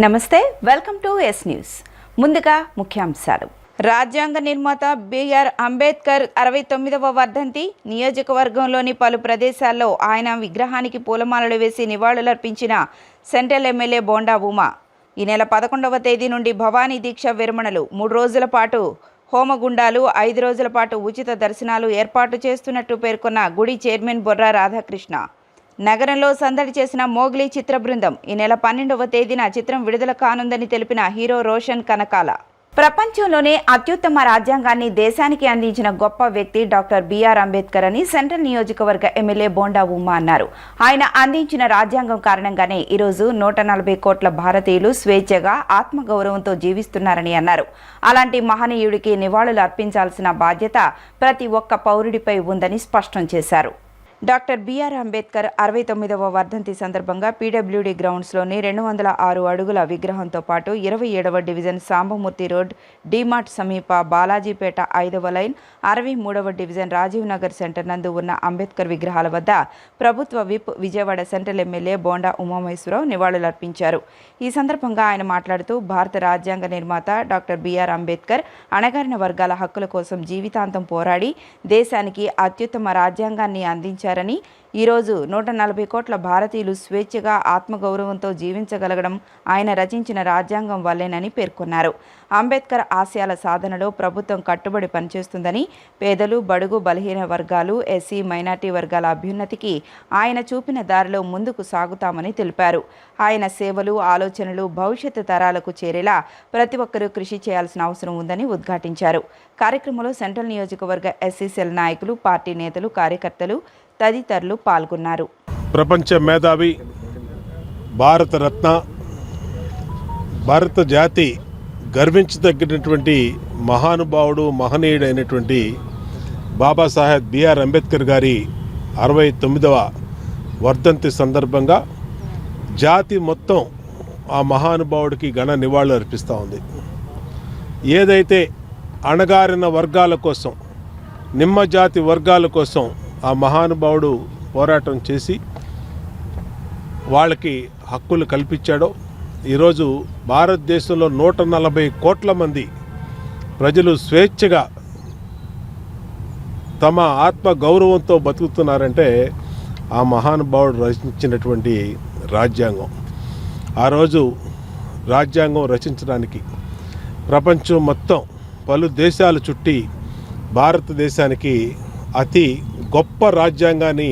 నమస్తే, welcome to yes news. ముందుగా ముఖ్యాంశాలు. రాజ్యాంగ నిర్మాత బిఆర్ అంబేద్కర్ 69వ వర్ధంతి. నియోజకవర్గంలోని పలు ప్రదేశాల్లో ఆయన విగ్రహానికి పూలమాలలు వేసి నివాళులర్పించిన సెంట్రల్ ఎమ్మెల్యే బోండా ఉమా. ఈ నెల 11వ తేదీ నుండి భవానీ దీక్ష విరమణలు, 3 రోజుల పాటు హోమగుండాలు, 5 రోజుల పాటు ఉచిత దర్శనాలు ఏర్పాటు చేస్తున్నట్టు పేర్కొన్న గుడి చైర్మన్ బొర్రా రాధాకృష్ణ. నగరంలో సందడి చేసిన మోగ్లీ చిత్ర బృందం. ఈ నెల 12వ తేదీన చిత్రం విడుదల కానుందని తెలిపిన హీరో రోషన్ కనకాల. ప్రపంచంలోనే అత్యుత్తమ రాజ్యాంగాన్ని దేశానికి అందించిన గొప్ప వ్యక్తి డాక్టర్ బిఆర్ అంబేద్కర్ అని సెంట్రల్ నియోజకవర్గ ఎమ్మెల్యే బోండా ఉమా అన్నారు. ఆయన అందించిన రాజ్యాంగం కారణంగానే ఈరోజు 140 కోట్ల భారతీయులు స్వేచ్ఛగా ఆత్మగౌరవంతో జీవిస్తున్నారని అన్నారు. అలాంటి మహనీయుడికి నివాళులు అర్పించాల్సిన బాధ్యత ప్రతి ఒక్క పౌరుడిపై ఉందని స్పష్టం చేశారు. డాక్టర్ బిఆర్ అంబేద్కర్ 69వ వర్ధంతి సందర్భంగా పీడబ్ల్యూడీ గ్రౌండ్స్లోని 206 అడుగుల విగ్రహంతో పాటు 27వ డివిజన్ సాంబమూర్తి రోడ్, డీమార్ట్ సమీప బాలాజీపేట 5వ లైన్, 63వ డివిజన్ రాజీవ్ నగర్ సెంటర్ నందు ఉన్న అంబేద్కర్ విగ్రహాల వద్ద ప్రభుత్వ whip Vijayawada central MLA Bonda Umamaheswara Rao నివాళులర్పించారు. ఈ సందర్భంగా ఆయన మాట్లాడుతూ, భారత రాజ్యాంగ నిర్మాత డాక్టర్ బిఆర్ అంబేద్కర్ అణగారిన వర్గాల హక్కుల కోసం జీవితాంతం పోరాడి దేశానికి అత్యుత్తమ రాజ్యాంగాన్ని అందించారు. ఈరోజు 140 కోట్ల భారతీయులు స్వేచ్ఛగా ఆత్మగౌరవంతో జీవించగలగడం ఆయన రచించిన రాజ్యాంగం వల్లేనని పేర్కొన్నారు. అంబేద్కర్ ఆశయాల సాధనలో ప్రభుత్వం కట్టుబడి పనిచేస్తుందని, పేదలు, బడుగు, బలహీన వర్గాలు, ఎస్సీ, మైనార్టీ వర్గాల అభ్యున్నతికి ఆయన చూపిన దారిలో ముందుకు సాగుతామని తెలిపారు. ఆయన సేవలు, ఆలోచనలు భవిష్యత్తు తరాలకు చేరేలా ప్రతి ఒక్కరూ కృషి చేయాల్సిన అవసరం ఉందని ఉద్ఘాటించారు. కార్యక్రమంలో సెంట్రల్ నియోజకవర్గ ఎస్సీ సెల్ నాయకులు, పార్టీ నేతలు, కార్యకర్తలు తదితరులు పాల్గొన్నారు. ప్రపంచ మేధావి, భారతరత్న, భారత జాతి గర్వించదగినటువంటి మహానుభావుడు, మహనీయుడైనటువంటి బాబాసాహెబ్ బిఆర్ అంబేద్కర్ గారి 69వ వర్ధంతి సందర్భంగా జాతి మొత్తం ఆ మహానుభావుడికి ఘన నివాళులు అర్పిస్తూ ఉంది. ఏదైతే అణగారిన వర్గాల కోసం, నిమ్మ జాతి వర్గాల కోసం ఆ మహానుభావుడు పోరాటం చేసి వాళ్ళకి హక్కులు కల్పించాడో, ఈరోజు భారతదేశంలో 140 కోట్ల మంది ప్రజలు స్వేచ్ఛగా తమ ఆత్మ గౌరవంతో బతుకుతున్నారంటే ఆ మహానుభావుడు రచించినటువంటి రాజ్యాంగం. ఆ రోజు రాజ్యాంగం రచించడానికి ప్రపంచం మొత్తం పలు దేశాలు చుట్టి భారతదేశానికి అతి గొప్ప రాజ్యాంగాన్ని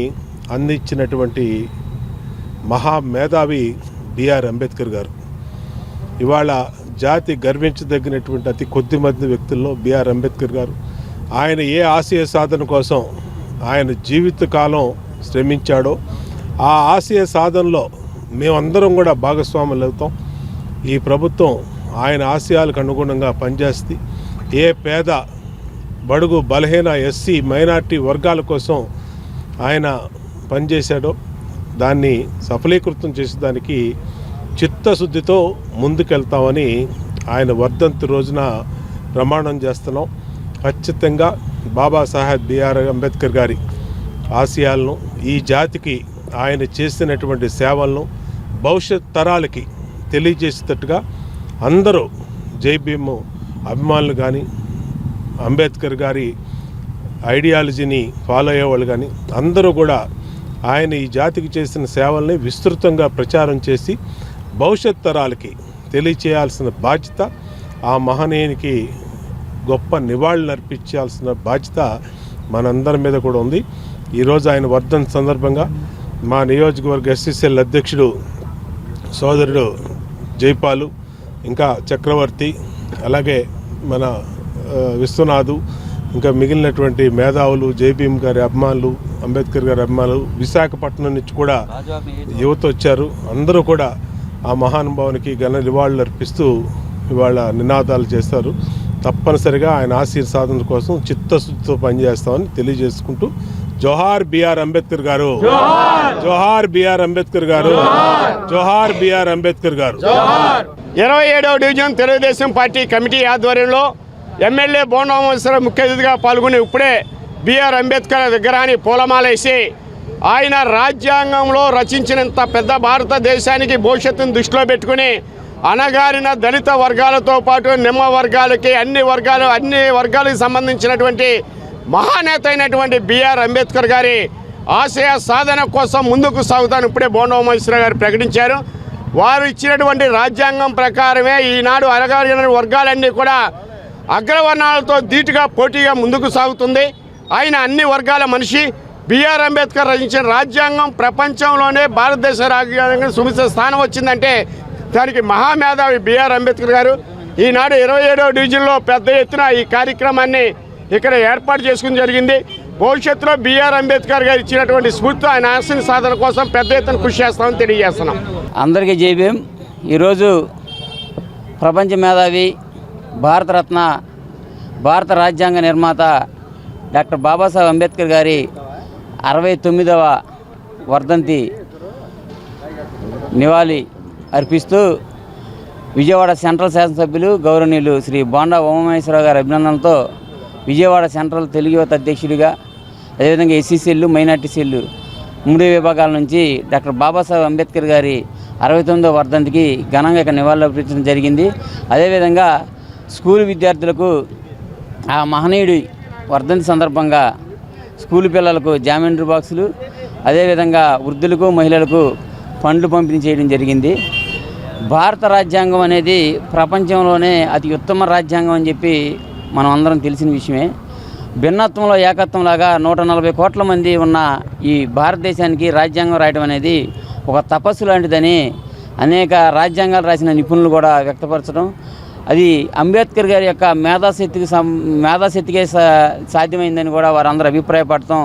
అందించినటువంటి మహామేధావి బిఆర్ అంబేద్కర్ గారు. ఇవాళ జాతి గర్వించదగినటువంటి అతి కొద్ది మంది వ్యక్తుల్లో బిఆర్ అంబేద్కర్ గారు. ఆయన ఏ ఆశయ సాధన కోసం ఆయన జీవితకాలం శ్రమించాడో ఆ ఆశయ సాధనలో మేమందరం కూడా భాగస్వాములు అవుతాం. ఈ ప్రభుత్వం ఆయన ఆశయాలకు అనుగుణంగా పనిచేస్తుంది. ఏ పేద, బడుగు, బలహీన, ఎస్సీ, మైనార్టీ వర్గాల కోసం ఆయన పనిచేశాడో దాన్ని సఫలీకృతం చేసేదానికి చిత్తశుద్ధితో ముందుకెళ్తామని ఆయన వర్ధంతి రోజున ప్రమాణం చేస్తున్నాం. ఖచ్చితంగా బాబాసాహెబ్ బిఆర్ అంబేద్కర్ గారి ఆశయాలను, ఈ జాతికి ఆయన చేసినటువంటి సేవలను భవిష్యత్ తరాలకి తెలియజేసేటట్టుగా అందరూ జై భీమ్ అభిమానులు కానీ, అంబేద్కర్ గారి ఐడియాలజీని ఫాలో అయ్యేవాళ్ళు కానీ అందరూ కూడా ఆయన ఈ జాతికి చేసిన సేవల్ని విస్తృతంగా ప్రచారం చేసి భవిష్యత్ తరాలకి తెలియచేయాల్సిన బాధ్యత, ఆ మహనీయునికి గొప్ప నివాళులు అర్పించాల్సిన బాధ్యత మనందరి మీద కూడా ఉంది. ఈరోజు ఆయన వర్ధంతి సందర్భంగా మా నియోజకవర్గ ఎస్సీసీఎల్ అధ్యక్షుడు సోదరుడు జైపాలు, ఇంకా చక్రవర్తి, అలాగే మన విశ్వనాథు, ఇంకా మిగిలినటువంటి మేధావులు, జైభీమ్ గారి అభిమానులు, అంబేద్కర్ గారి అభిమానులు, విశాఖపట్నం నుంచి కూడా యువత వచ్చారు. అందరూ కూడా ఆ మహానుభావునికి ఘన నివాళులు అర్పిస్తూ ఇవాళ నినాదాలు చేస్తారు. తప్పనిసరిగా ఆయన ఆశీర్ సాధన కోసం చిత్తశుద్ధితో పనిచేస్తామని తెలియజేసుకుంటూ, జోహార్ బిఆర్ అంబేద్కర్ గారు, జోహార్ బిఆర్ అంబేద్కర్ గారు, జోహార్ బిఆర్ అంబేద్కర్ గారు. 27వ డివిజన్ తెలుగుదేశం పార్టీ కమిటీ ఆధ్వర్యంలో ఎమ్మెల్యే బోండా ఉమామహేశ్వరరావు ముఖ్య అతిథిగా పాల్గొని ఇప్పుడే బిఆర్ అంబేద్కర్ విగ్రహాన్ని పూలమాలేసి ఆయన రాజ్యాంగంలో రచించినంత పెద్ద భారతదేశానికి భవిష్యత్తును దృష్టిలో పెట్టుకుని అణగారిన దళిత వర్గాలతో పాటు నిమ్మ వర్గాలకి అన్ని వర్గాలకు సంబంధించినటువంటి మహానేత అయినటువంటి బిఆర్ అంబేద్కర్ గారి ఆశయ సాధన కోసం ముందుకు సాగుతాను ఇప్పుడే బోండా ఉమామహేశ్వరరావు గారు ప్రకటించారు. వారు ఇచ్చినటువంటి రాజ్యాంగం ప్రకారమే ఈనాడు అణగారిన వర్గాలన్నీ కూడా అగ్రవర్ణాలతో ధీటుగా పోటీగా ముందుకు సాగుతుంది. ఆయన అన్ని వర్గాల మనిషి. బిఆర్ అంబేద్కర్ రచించిన రాజ్యాంగం ప్రపంచంలోనే భారతదేశ రాజ్యాంగం సుమిత స్థానం వచ్చిందంటే దానికి మహామేధావి బిఆర్ అంబేద్కర్ గారు. ఈనాడు 27వ డివిజన్లో పెద్ద ఎత్తున ఈ కార్యక్రమాన్ని ఇక్కడ ఏర్పాటు చేసుకుని జరిగింది. భవిష్యత్తులో బిఆర్ అంబేద్కర్ గారు ఇచ్చినటువంటి స్ఫూర్తి ఆయన ఆశయ సాధన కోసం పెద్ద ఎత్తున కృషి చేస్తామని తెలియజేస్తున్నాం. అందరికీ జై భీమ్. ఈరోజు ప్రపంచ మేధావి, భారతరత్న, భారత రాజ్యాంగ నిర్మాత డాక్టర్ బాబాసాహెబ్ అంబేద్కర్ గారి 69వ వర్ధంతి నివాళి అర్పిస్తూ విజయవాడ సెంట్రల్ శాసనసభ్యులు గౌరవనీయులు శ్రీ బోండా ఉమామహేశ్వరరావు గారి అభినందనలతో విజయవాడ సెంట్రల్ తెలుగు యువత అధ్యక్షుడిగా, అదేవిధంగా ఎస్సీ సెల్లు, మైనార్టీ సెల్లు 3 విభాగాల నుంచి డాక్టర్ బాబాసాహెబ్ అంబేద్కర్ గారి 69వ వర్ధంతికి ఘనంగా ఇక్కడ నివాళులు అర్పించడం జరిగింది. అదేవిధంగా స్కూల్ విద్యార్థులకు ఆ మహనీయుడి వర్ధంతి సందర్భంగా స్కూల్ పిల్లలకు జామెంట్రీ బాక్సులు, అదేవిధంగా వృద్ధులకు, మహిళలకు పండ్లు పంపిణీ చేయడం జరిగింది. భారత రాజ్యాంగం అనేది ప్రపంచంలోనే అతి ఉత్తమ రాజ్యాంగం అని చెప్పి మనం అందరం తెలిసిన విషయమే. భిన్నత్వంలో ఏకత్వంలాగా 140 కోట్ల మంది ఉన్న ఈ భారతదేశానికి రాజ్యాంగం రాయడం అనేది ఒక తపస్సు లాంటిదని అనేక రాజ్యాంగాలు రాసిన నిపుణులు కూడా వ్యక్తపరచడం, అది అంబేద్కర్ గారి యొక్క మేధాశక్తికే సాధ్యమైందని కూడా వారందరూ అభిప్రాయపడటం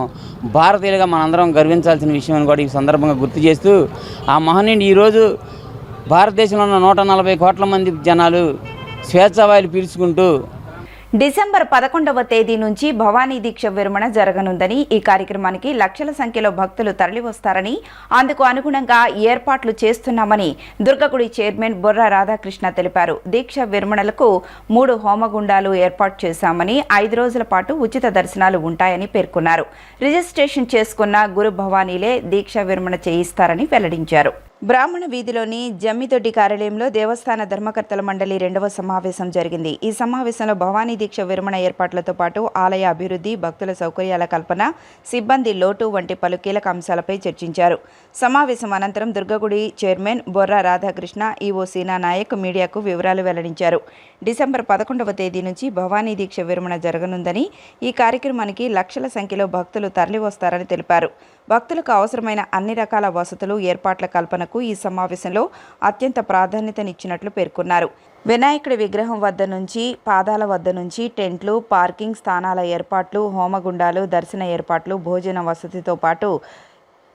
భారతీయులుగా మనందరం గర్వించాల్సిన విషయం అని కూడా ఈ సందర్భంగా గుర్తు చేస్తూ, ఆ మహనీయుడు ఈరోజు భారతదేశంలో ఉన్న 140 కోట్ల మంది జనాలు స్వేచ్ఛావాయులు పీల్చుకుంటూ డిసెంబర్ 11వ తేదీ నుంచి భవానీ దీక్ష విరమణ జరగనుందని, ఈ కార్యక్రమానికి లక్షల సంఖ్యలో భక్తులు తరలివస్తారని, అందుకు అనుగుణంగా ఏర్పాట్లు చేస్తున్నామని దుర్గగుడి చైర్మన్ బొర్రా రాధాకృష్ణ తెలిపారు. దీక్ష విరమణలకు 3 హోమగుండాలు ఏర్పాటు చేశామని, 5 రోజుల పాటు ఉచిత దర్శనాలు ఉంటాయని పేర్కొన్నారు. రిజిస్ట్రేషన్ చేసుకున్న గురు భవానీలే దీక్ష విరమణ చేయిస్తారని వెల్లడించారు. బ్రాహ్మణ వీధిలోని జమ్మిదొడ్డి కార్యాలయంలో దేవస్థాన ధర్మకర్తల మండలి 2వ సమావేశం జరిగింది. ఈ సమావేశంలో భవానీ దీక్ష విరమణ ఏర్పాట్లతో పాటు ఆలయ అభివృద్ధి, భక్తుల సౌకర్యాల కల్పన, సిబ్బంది లోటు వంటి పలు కీలక అంశాలపై చర్చించారు. సమావేశం అనంతరం దుర్గగుడి చైర్మన్ బొర్రా రాధాకృష్ణ, ఈవో సీనా నాయక్ మీడియాకు వివరాలు వెల్లడించారు. డిసెంబర్ 11వ తేదీ నుంచి భవానీ దీక్ష విరమణ జరగనుందని, ఈ కార్యక్రమానికి లక్షల సంఖ్యలో భక్తులు తరలివస్తారని తెలిపారు. భక్తులకు అవసరమైన అన్ని రకాల వసతులు, ఏర్పాట్ల కల్పనకు ఈ సమావేశంలో అత్యంత ప్రాధాన్యతనిచ్చినట్లు పేర్కొన్నారు. వినాయకుడి విగ్రహం వద్ద నుంచి, పాదాల వద్ద నుంచి టెంట్లు, పార్కింగ్ స్థానాల ఏర్పాట్లు, హోమగుండాలు, దర్శన ఏర్పాట్లు, భోజన వసతితో పాటు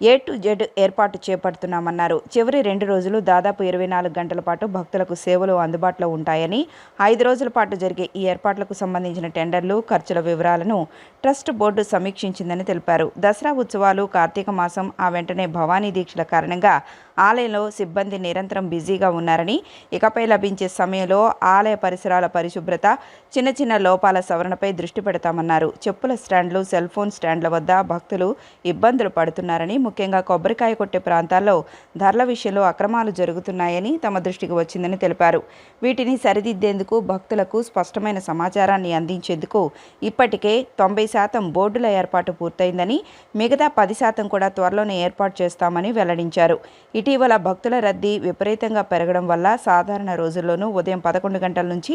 A to Z ఏర్పాటు చేపడుతున్నామన్నారు. చివరి 2 రోజులు దాదాపు 24 గంటల పాటు భక్తులకు సేవలు అందుబాటులో ఉంటాయని, 5 రోజుల పాటు జరిగే ఈ ఏర్పాట్లకు సంబంధించిన టెండర్లు, ఖర్చుల వివరాలను ట్రస్ట్ బోర్డు సమీక్షించిందని తెలిపారు. దసరా ఉత్సవాలు, కార్తీక మాసం, ఆ వెంటనే భవానీ దీక్షల కారణంగా ఆలయంలో సిబ్బంది నిరంతరం బిజీగా ఉన్నారని, ఇకపై లభించే సమయంలో ఆలయ పరిసరాల పరిశుభ్రత, చిన్న చిన్న లోపాల సవరణపై దృష్టి పెడతామన్నారు. చెప్పుల స్టాండ్లు, సెల్ ఫోన్ స్టాండ్ల వద్ద భక్తులు ఇబ్బందులు పడుతున్నారని, ముఖ్యంగా కొబ్బరికాయ కొట్టే ప్రాంతాల్లో ధరల విషయంలో అక్రమాలు జరుగుతున్నాయని తమ దృష్టికి వచ్చిందని తెలిపారు. వీటిని సరిదిద్దేందుకు, భక్తులకు స్పష్టమైన సమాచారాన్ని అందించేందుకు ఇప్పటికే 90% బోర్డుల ఏర్పాటు పూర్తయిందని, మిగతా 10% కూడా త్వరలోనే ఏర్పాటు చేస్తామని వెల్లడించారు. ఇటీవల భక్తుల రద్దీ విపరీతంగా పెరగడం వల్ల సాధారణ రోజుల్లోనూ ఉదయం 11 గంటల నుంచి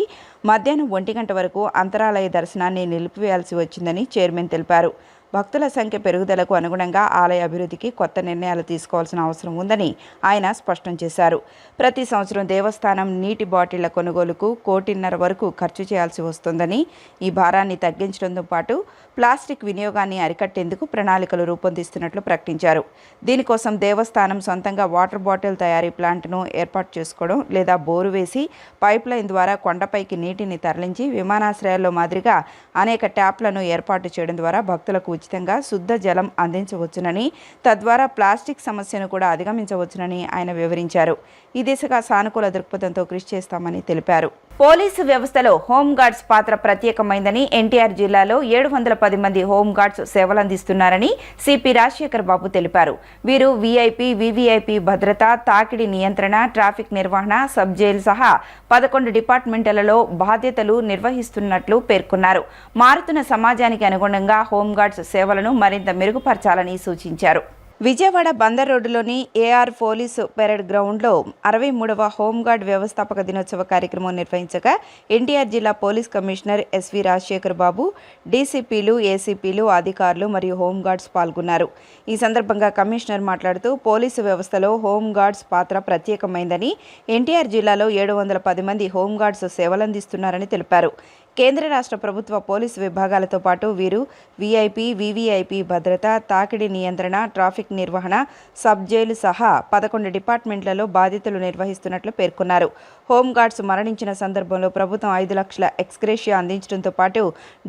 మధ్యాహ్నం 1 గంట వరకు అంతరాలయ దర్శనాన్ని నిలిపివేయాల్సి వచ్చిందని చైర్మన్ తెలిపారు. భక్తుల సంఖ్య పెరుగుదలకు అనుగుణంగా ఆలయ అభివృద్ధికి కొత్త నిర్ణయాలు తీసుకోవాల్సిన అవసరం ఉందని ఆయన స్పష్టం చేశారు. ప్రతి సంవత్సరం దేవస్థానం నీటి బాటిళ్ల కొనుగోలుకు 1.5 కోటి వరకు ఖర్చు చేయాల్సి వస్తుందని, ఈ భారాన్ని తగ్గించడంతో పాటు ప్లాస్టిక్ వినియోగాన్ని అరికట్టేందుకు ప్రణాళికలు రూపొందిస్తున్నట్లు ప్రకటించారు. దీనికోసం దేవస్థానం సొంతంగా వాటర్ బాటిల్ తయారీ ప్లాంట్ను ఏర్పాటు చేసుకోవడం, లేదా బోరు వేసి పైప్ లైన్ ద్వారా కొండపైకి నీటిని తరలించి విమానాశ్రయాల్లో మాదిరిగా అనేక ట్యాప్లను ఏర్పాటు చేయడం ద్వారా భక్తులకు ఉచితంగా శుద్ధ జలం అందించవచ్చునని, తద్వారా ప్లాస్టిక్ సమస్యను కూడా అధిగమించవచ్చునని ఆయన వివరించారు. ఈ దిశగా సానుకూల దృక్పథంతో కృషి చేస్తామని తెలిపారు. పోలీసు వ్యవస్థలో హోంగార్డ్స్ పాత్ర ప్రత్యేకమైందని ఎన్టీఆర్ జిల్లాలో 710 మంది హోంగార్డ్స్ సేవలందిస్తున్నారని సిపి రాజశేఖర్ బాబు తెలిపారు. వీరు వీఐపీ, వీవీఐపీ భద్రత, తాకిడి నియంత్రణ, ట్రాఫిక్ నిర్వహణ, సబ్ జైలు సహా 11 డిపార్ట్మెంట్లలో బాధ్యతలు నిర్వహిస్తున్నట్లు పేర్కొన్నారు. మారుతున్న సమాజానికి అనుగుణంగా హోంగార్డ్స్ సేవలను మరింత మెరుగుపరచాలని సూచించారు. విజయవాడ బందర్ రోడ్డులోని ఏఆర్ పోలీసు పెరేడ్ గ్రౌండ్లో 63వ హోంగార్డ్ వ్యవస్థాపక దినోత్సవ కార్యక్రమం నిర్వహించగా ఎన్టీఆర్ జిల్లా పోలీస్ కమిషనర్ ఎస్వి రాజశేఖర్ బాబు, డీసీపీలు, ఏసీపీలు, అధికారులు మరియు హోంగార్డ్స్ పాల్గొన్నారు. ఈ సందర్భంగా కమిషనర్ మాట్లాడుతూ పోలీసు వ్యవస్థలో హోంగార్డ్స్ పాత్ర ప్రత్యేకమైందని, ఎన్టీఆర్ జిల్లాలో 710 మంది హోంగార్డ్స్ సేవలందిస్తున్నారని తెలిపారు. కేంద్ర రాష్ట్ర ప్రభుత్వ పోలీసు విభాగాలతో పాటు వీరు వీఐపీ, వీవీఐపీ భద్రత, తాకిడి నియంత్రణ, ట్రాఫిక్ నిర్వహణ, సబ్ జైలు సహా 11 డిపార్ట్మెంట్లలో బాధ్యతలు నిర్వహిస్తున్నట్లు పేర్కొన్నారు. హోంగార్డ్స్ మరణించిన సందర్భంలో ప్రభుత్వం 5 లక్షల ఎక్స్గ్రేషియా అందించడంతో పాటు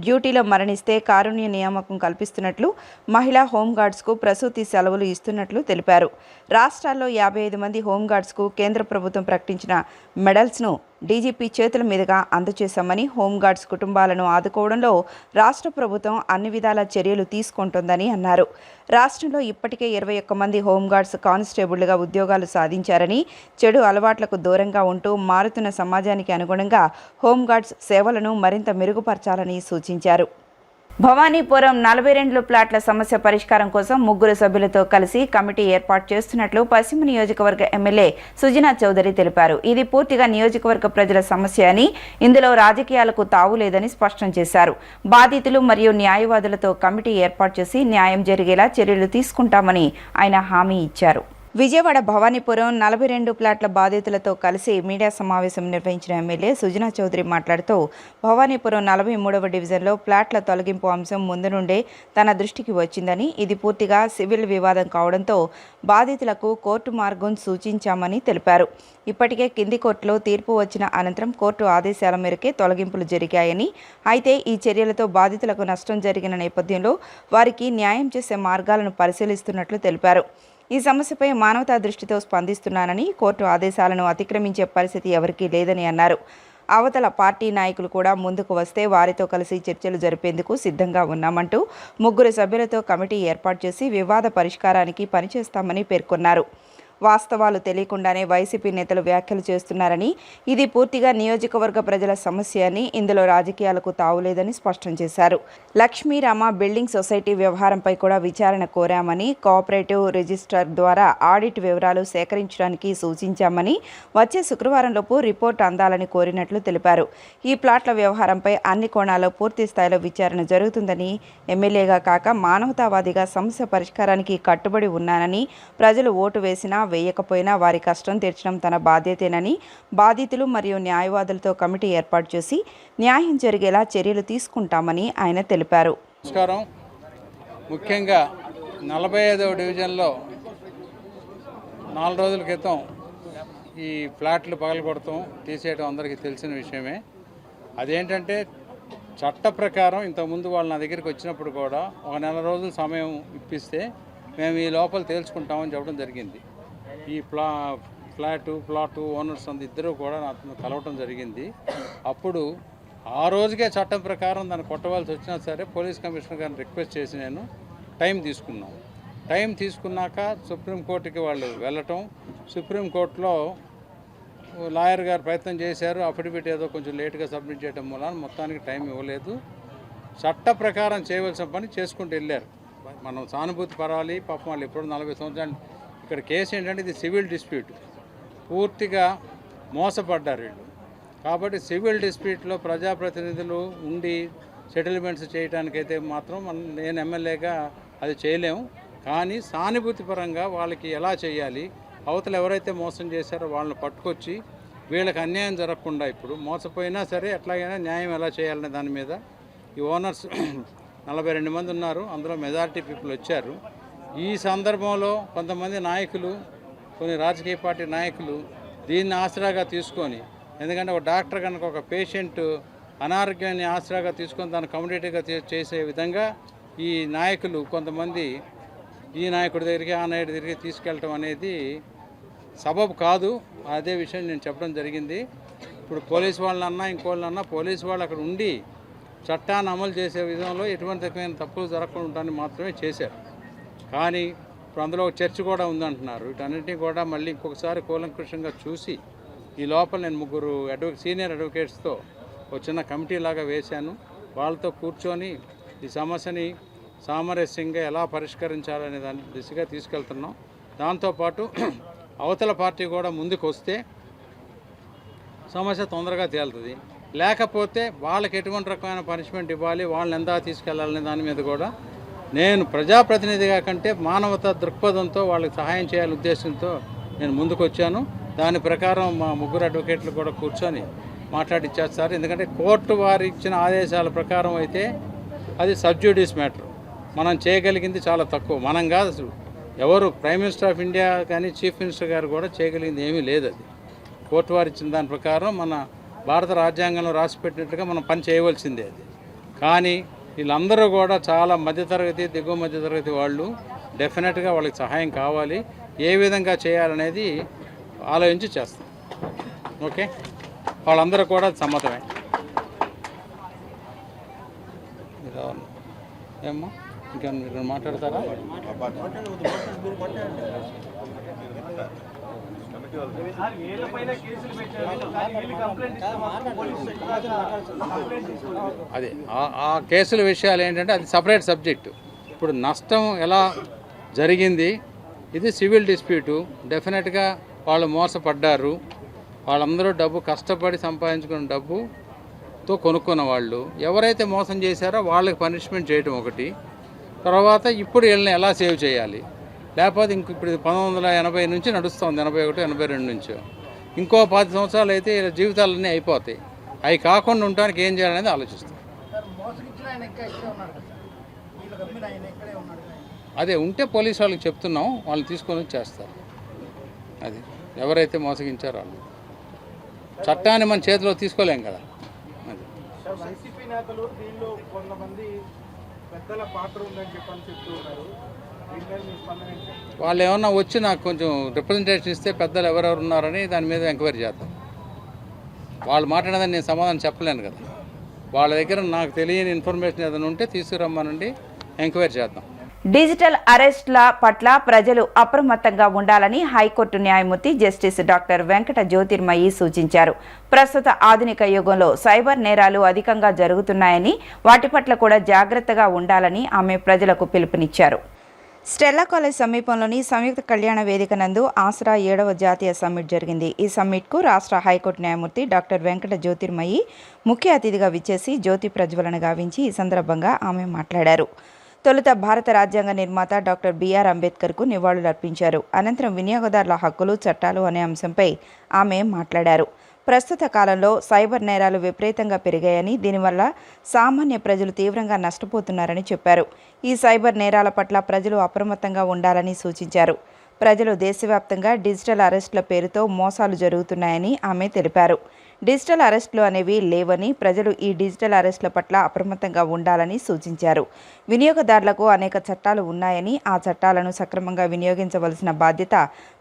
డ్యూటీలో మరణిస్తే కారుణ్య నియామకం కల్పిస్తున్నట్లు, మహిళా హోంగార్డ్స్కు ప్రసూతి సెలవులు ఇస్తున్నట్లు తెలిపారు. రాష్ట్రాల్లో 55 మంది హోంగార్డ్స్కు కేంద్ర ప్రభుత్వం ప్రకటించిన మెడల్స్ను డీజీపీ చేతుల మీదుగా అందజేశామని, హోంగార్డ్స్ కుటుంబాలను ఆదుకోవడంలో రాష్ట్ర ప్రభుత్వం అన్ని విధాల చర్యలు తీసుకుంటోందని అన్నారు. రాష్ట్రంలో ఇప్పటికే 21 మంది హోంగార్డ్స్ కానిస్టేబుళ్లుగా ఉద్యోగాలు సాధించారని, చెడు అలవాట్లకు దూరంగా ఉంటూ మారుతున్న సమాజానికి అనుగుణంగా హోంగార్డ్స్ సేవలను మరింత మెరుగుపరచాలని సూచించారు. భవానీపురం 42 ప్లాట్ల సమస్య పరిష్కారం కోసం 3 సభ్యులతో కలిసి కమిటీ ఏర్పాటు చేస్తున్నట్లు పశ్చిమ నియోజకవర్గ ఎమ్మెల్యే సుజనా చౌదరి తెలిపారు. ఇది పూర్తిగా నియోజకవర్గ ప్రజల సమస్య అని, ఇందులో రాజకీయాలకు తావు లేదని స్పష్టం చేశారు. బాధితులు మరియు న్యాయవాదులతో కమిటీ ఏర్పాటు చేసి న్యాయం జరిగేలా చర్యలు తీసుకుంటామని ఆయన హామీ ఇచ్చారు. విజయవాడ భవానీపురం 42 ప్లాట్ల బాధితులతో కలిసి మీడియా సమావేశం నిర్వహించిన ఎమ్మెల్యే సుజనా చౌదరి మాట్లాడుతూ, భవానీపురం 43వ డివిజన్లో ప్లాట్ల తొలగింపు అంశం ముందు నుండే తన దృష్టికి వచ్చిందని, ఇది పూర్తిగా సివిల్ వివాదం కావడంతో బాధితులకు కోర్టు మార్గం సూచించామని తెలిపారు. ఇప్పటికే కింది కోర్టులో తీర్పు వచ్చిన అనంతరం కోర్టు ఆదేశాల మేరకే తొలగింపులు జరిగాయని, అయితే ఈ చర్యలతో బాధితులకు నష్టం జరిగిన నేపథ్యంలో వారికి న్యాయం చేసే మార్గాలను పరిశీలిస్తున్నట్లు తెలిపారు. ఈ సమస్యపై మానవతా దృష్టితో స్పందిస్తున్నానని, కోర్టు ఆదేశాలను అతిక్రమించే పరిస్థితి ఎవరికీ లేదని అన్నారు. అవతల పార్టీ నాయకులు కూడా ముందుకు వస్తే వారితో కలిసి చర్చలు జరిపేందుకు సిద్ధంగా ఉన్నామంటూ 3 సభ్యులతో కమిటీ ఏర్పాటు చేసి వివాద పరిష్కారానికి పనిచేస్తామని పేర్కొన్నారు. వాస్తవాలు తెలియకుండానే వైసీపీ నేతలు వ్యాఖ్యలు చేస్తున్నారని, ఇది పూర్తిగా నియోజకవర్గ ప్రజల సమస్య అని, ఇందులో రాజకీయాలకు తావులేదని స్పష్టం చేశారు. లక్ష్మీరామ బిల్డింగ్ సొసైటీ వ్యవహారంపై కూడా విచారణ కోరామని, కోఆపరేటివ్ రిజిస్టర్ ద్వారా ఆడిట్ వివరాలు సేకరించడానికి సూచించామని, వచ్చే శుక్రవారంలోపు రిపోర్ట్ అందాలని కోరినట్లు తెలిపారు. ఈ ప్లాట్ల వ్యవహారంపై అన్ని కోణాల్లో పూర్తి స్థాయిలో విచారణ జరుగుతుందని, ఎమ్మెల్యేగా కాక మానవతావాదిగా సమస్య పరిష్కారానికి కట్టుబడి ఉన్నానని, ప్రజలు ఓటు వేసినా వేయకపోయినా వారి కష్టం తీర్చడం తన బాధ్యతేనని, బాధితులు మరియు న్యాయవాదులతో కమిటీ ఏర్పాటు చేసి న్యాయం జరిగేలా చర్యలు తీసుకుంటామని ఆయన తెలిపారు. నమస్కారం. ముఖ్యంగా 45వ డివిజన్లో 4 రోజుల క్రితం ఈ ఫ్లాట్లు పగలగొడతాం, తీసేయడం అందరికీ తెలిసిన విషయమే. అదేంటంటే చట్ట ప్రకారం ఇంతకుముందు వాళ్ళు నా దగ్గరికి వచ్చినప్పుడు కూడా 1 నెల రోజులు సమయం ఇప్పిస్తే మేము ఈ లోపల తేల్చుకుంటామని చెప్పడం జరిగింది. ఈ ప్లాటు ఓనర్స్ ఇద్దరు కూడా నాతో కలవటం జరిగింది. అప్పుడు ఆ రోజుకే చట్టం ప్రకారం దాన్ని కొట్టవలసి వచ్చినా సరే పోలీస్ కమిషనర్ గారిని రిక్వెస్ట్ చేసి నేను టైం తీసుకున్నాం. టైం తీసుకున్నాక సుప్రీంకోర్టుకి వాళ్ళు వెళ్ళటం, సుప్రీంకోర్టులో లాయర్ గారు ప్రయత్నం చేశారు. అఫిడవిట్ ఏదో కొంచెం లేట్గా సబ్మిట్ చేయడం వల్ల మొత్తానికి టైం ఇవ్వలేదు. చట్ట ప్రకారం చేయవలసిన పని చేసుకుంటూ వెళ్ళారు. మనం సానుభూతి పరాలి. పాపం వాళ్ళు ఎప్పుడు 40 సంవత్సరాలు. ఇక్కడ కేసు ఏంటంటే ఇది సివిల్ డిస్ప్యూట్, పూర్తిగా మోసపడ్డారు వీళ్ళు. కాబట్టి సివిల్ డిస్ప్యూట్లో ప్రజాప్రతినిధులు ఉండి సెటిల్మెంట్స్ చేయడానికైతే మాత్రం నేను ఎమ్మెల్యేగా అది చేయలేము. కానీ సానుభూతి పరంగా వాళ్ళకి ఎలా చేయాలి, అవతల ఎవరైతే మోసం చేశారో వాళ్ళని పట్టుకొచ్చి వీళ్ళకి అన్యాయం జరగకుండా, ఇప్పుడు మోసపోయినా సరే ఎట్లాగైనా న్యాయం ఎలా చేయాలనే దాని మీద ఈ ఓనర్స్ 42 మంది ఉన్నారు. అందులో మెజారిటీ పీపుల్ వచ్చారు. ఈ సందర్భంలో కొంతమంది నాయకులు, కొన్ని రాజకీయ పార్టీ నాయకులు దీన్ని ఆసరాగా తీసుకొని, ఎందుకంటే ఒక డాక్టర్ కనుక ఒక పేషెంట్ అనారోగ్యాన్ని ఆసరాగా తీసుకొని దాన్ని కమ్యూనిటీగా చేసే విధంగా ఈ నాయకులు కొంతమంది ఈ నాయకుడి దగ్గరికి ఆ నాయకుడి దగ్గరికి తీసుకెళ్ళటం అనేది సబబు కాదు. అదే విషయం నేను చెప్పడం జరిగింది. ఇప్పుడు పోలీసు వాళ్ళన్నా ఇంకోళ్ళన్నా పోలీసు వాళ్ళు అక్కడ ఉండి చట్టాన్ని అమలు చేసే విధంలో ఎటువంటి రకమైన తప్పులు జరగకుండా ఉండడానికి మాత్రమే చేశారు. కానీ ఇప్పుడు అందులో ఒక చర్చ కూడా ఉందంటున్నారు. వీటన్నిటినీ కూడా మళ్ళీ ఇంకొకసారి కూలంకషంగా చూసి ఈ లోపల నేను 3 సీనియర్ అడ్వకేట్స్తో ఒక చిన్న కమిటీ లాగా వేశాను. వాళ్ళతో కూర్చొని ఈ సమస్యని సామరస్యంగా ఎలా పరిష్కరించాలనే దాని దిశగా తీసుకెళ్తున్నాం. దాంతోపాటు అవతల పార్టీ కూడా ముందుకు వస్తే సమస్య తొందరగా తేలుతుంది. లేకపోతే వాళ్ళకి ఎటువంటి రకమైన పనిష్మెంట్ ఇవ్వాలి, వాళ్ళని ఎంత తీసుకెళ్లాలనే దాని మీద కూడా నేను ప్రజాప్రతినిధిగా కంటే మానవతా దృక్పథంతో వాళ్ళకి సహాయం చేయాలనే ఉద్దేశంతో నేను ముందుకు వచ్చాను. దాని ప్రకారం మా 3 అడ్వకేట్లు కూడా కూర్చొని మాట్లాడిచ్చేస్తారు. ఎందుకంటే కోర్టు వారు ఇచ్చిన ఆదేశాల ప్రకారం అయితే అది సబ్జ్యూడిస్ మ్యాటర్. మనం చేయగలిగింది చాలా తక్కువ. మనం కాదు అసలు ఎవరు ప్రైమ్ మినిస్టర్ ఆఫ్ ఇండియా కానీ చీఫ్ మినిస్టర్ గారు కూడా చేయగలిగింది ఏమీ లేదు. అది కోర్టు వారు ఇచ్చిన దాని ప్రకారం మన భారత రాజ్యాంగంలో రాసిపెట్టినట్టుగా మనం పని చేయవలసిందే. అది కానీ వీళ్ళందరూ కూడా చాలా మధ్యతరగతి దిగువ మధ్యతరగతి వాళ్ళు. డెఫినెట్గా వాళ్ళకి సహాయం కావాలి. ఏ విధంగా చేయాలనేది ఆలోచించి చేస్తాం. ఓకే, వాళ్ళందరూ కూడా సమ్మతమే. ఏమ్మా ఇంకా మీరు మాట్లాడతారా? అదే ఆ కేసుల విషయాలు ఏంటంటే అది సపరేట్ సబ్జెక్టు. ఇప్పుడు నష్టం ఎలా జరిగింది, ఇది సివిల్ డిస్ప్యూటు. డెఫినెట్గా వాళ్ళు మోసపడ్డారు. వాళ్ళందరూ డబ్బు కష్టపడి సంపాదించుకున్న డబ్బుతో కొనుక్కున్న వాళ్ళు. ఎవరైతే మోసం చేశారో వాళ్ళకి పనిష్మెంట్ చేయడం ఒకటి. తర్వాత ఇప్పుడు వీళ్ళని ఎలా సేవ్ చేయాలి, లేకపోతే ఇప్పుడు 1980 నుంచి నడుస్తుంది, 81, 82 నుంచి. ఇంకో 10 సంవత్సరాలు అయితే వీళ్ళ జీవితాలన్నీ అయిపోతాయి. అవి కాకుండా ఉండడానికి ఏం చేయాలనేది ఆలోచిస్తాం. అదే ఉంటే పోలీసు వాళ్ళకి చెప్తున్నాం, వాళ్ళు తీసుకొని చేస్తారు. అది ఎవరైతే మోసగించారో వాళ్ళు. చట్టాన్ని మన చేతిలో తీసుకోలేం కదా. అది వైసీపీ నేతలు దీనిలో కొంతమంది పెద్దల పాత్ర ఉందని చెప్పని చెప్తున్నారు. వాళ్ళు ఏమన్నా వచ్చి నాకు కొంచెం రిప్రజెంటేషన్ ఇస్తే పెద్దలు ఎవరెవరు ఉన్నారని దాని మీద ఎంక్వైరీ చేద్దాం. వాళ్ళు మాట్లాడేదని నేను సమాధానం చెప్పలేను కదా. వాళ్ళ దగ్గర నాకు తెలియని ఇన్ఫర్మేషన్ ఏదైనా ఉంటే తీసుకురమ్మనండి, ఎంక్వైరీ చేద్దాం. డిజిటల్ అరెస్ట్ల పట్ల ప్రజలు అప్రమత్తంగా ఉండాలని హైకోర్టు న్యాయమూర్తి జస్టిస్ డాక్టర్ వెంకట జ్యోతిర్మయి సూచించారు. ప్రస్తుత ఆధునిక యుగంలో సైబర్ నేరాలు అధికంగా జరుగుతున్నాయని, వాటి పట్ల కూడా జాగ్రత్తగా ఉండాలని ఆమె ప్రజలకు పిలుపునిచ్చారు. స్టెల్లా కాలేజ్ సమీపంలోని సంయుక్త కళ్యాణ వేదిక నందు ఆసరా 7వ జాతీయ సమ్మిట్ జరిగింది. ఈ సమ్మిట్కు రాష్ట్ర హైకోర్టు న్యాయమూర్తి డాక్టర్ వెంకట జ్యోతిర్మయి ముఖ్య అతిథిగా విచ్చేసి జ్యోతి ప్రజ్వలన గావించి ఈ సందర్భంగా ఆమె మాట్లాడారు. తొలుత భారత రాజ్యాంగ నిర్మాత డాక్టర్ బిఆర్ అంబేద్కర్కు నివాళులర్పించారు. అనంతరం వినియోగదారుల హక్కులు, చట్టాలు అనే అంశంపై ఆమె మాట్లాడారు. ప్రస్తుత కాలంలో సైబర్ నేరాలు విపరీతంగా పెరిగాయని, దీనివల్ల సామాన్య ప్రజలు తీవ్రంగా నష్టపోతున్నారని చెప్పారు. ఈ సైబర్ నేరాల పట్ల ప్రజలు అప్రమత్తంగా ఉండాలని సూచించారు. ప్రజలు దేశవ్యాప్తంగా డిజిటల్ అరెస్టుల పేరుతో మోసాలు జరుగుతున్నాయని ఆమె తెలిపారు. డిజిటల్ అరెస్టులు అనేవి లేవని, ప్రజలు ఈ డిజిటల్ అరెస్టుల పట్ల అప్రమత్తంగా ఉండాలని సూచించారు. వినియోగదారులకు అనేక చట్టాలు ఉన్నాయని, ఆ చట్టాలను సక్రమంగా వినియోగించవలసిన బాధ్యత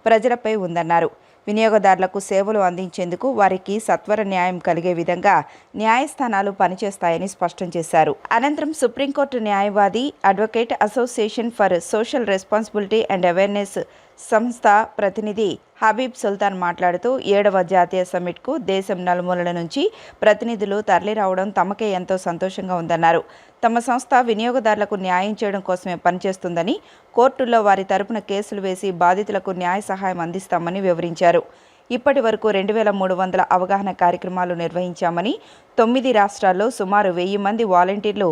ప్రజలపై ఉందన్నారు. వినియోగదారులకు సేవలు అందించేందుకు వారికి సత్వర న్యాయం కలిగే విధంగా న్యాయస్థానాలు పనిచేస్తాయని స్పష్టం చేశారు. అనంతరం సుప్రీంకోర్టు న్యాయవాది, advocate association for social responsibility and awareness సంస్థ ప్రతినిధి హబీబ్ సుల్తాన్ మాట్లాడుతూ 7వ జాతీయ సమ్మిట్కు దేశం నలుమూలల నుంచి ప్రతినిధులు తరలిరావడం తమకే ఎంతో సంతోషంగా ఉందన్నారు. తమ సంస్థ వినియోగదారులకు న్యాయం చేయడం కోసమే పనిచేస్తుందని, కోర్టుల్లో వారి తరపున కేసులు వేసి బాధితులకు న్యాయ సహాయం అందిస్తామని వివరించారు. ఇప్పటి వరకు 2300 అవగాహన కార్యక్రమాలు నిర్వహించామని, 9 రాష్ట్రాల్లో సుమారు 1000 మంది వాలంటీర్లు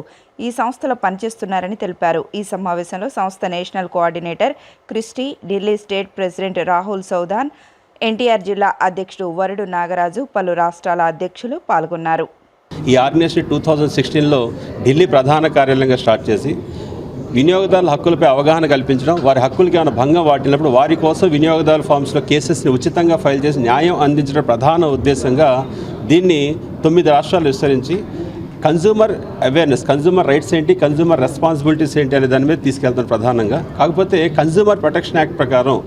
ఈ సంస్థలో పనిచేస్తున్నారని తెలిపారు. ఈ సమావేశంలో సంస్థ national coordinator Christie, Delhi state president Rahul Saudan, NTR జిల్లా అధ్యక్షుడు వరుడు నాగరాజు, పలు రాష్ట్రాల అధ్యక్షులు పాల్గొన్నారు. ఈ ఆర్గనైజేషన్ 2016లో ఢిల్లీ ప్రధాన కార్యాలయంగా స్టార్ట్ చేసి వినియోగదారుల హక్కులపై అవగాహన కల్పించడం, వారి హక్కులకి ఏమైనా భంగం వాటినప్పుడు వారి కోసం వినియోగదారుల ఫామ్స్లో కేసెస్ని ఉచితంగా ఫైల్ చేసి న్యాయం అందించడం ప్రధాన ఉద్దేశంగా దీన్ని 9 రాష్ట్రాలు విస్తరించి కన్జ్యూమర్ అవేర్నెస్, కన్జ్యూమర్ రైట్స్ ఏంటి, కన్జ్యూమర్ రెస్పాన్సిబిలిటీస్ ఏంటి అనే దాని మీద తీసుకెళ్తాను ప్రధానంగా. కాకపోతే కన్జ్యూమర్ ప్రొటెక్షన్ యాక్ట్ ప్రకారం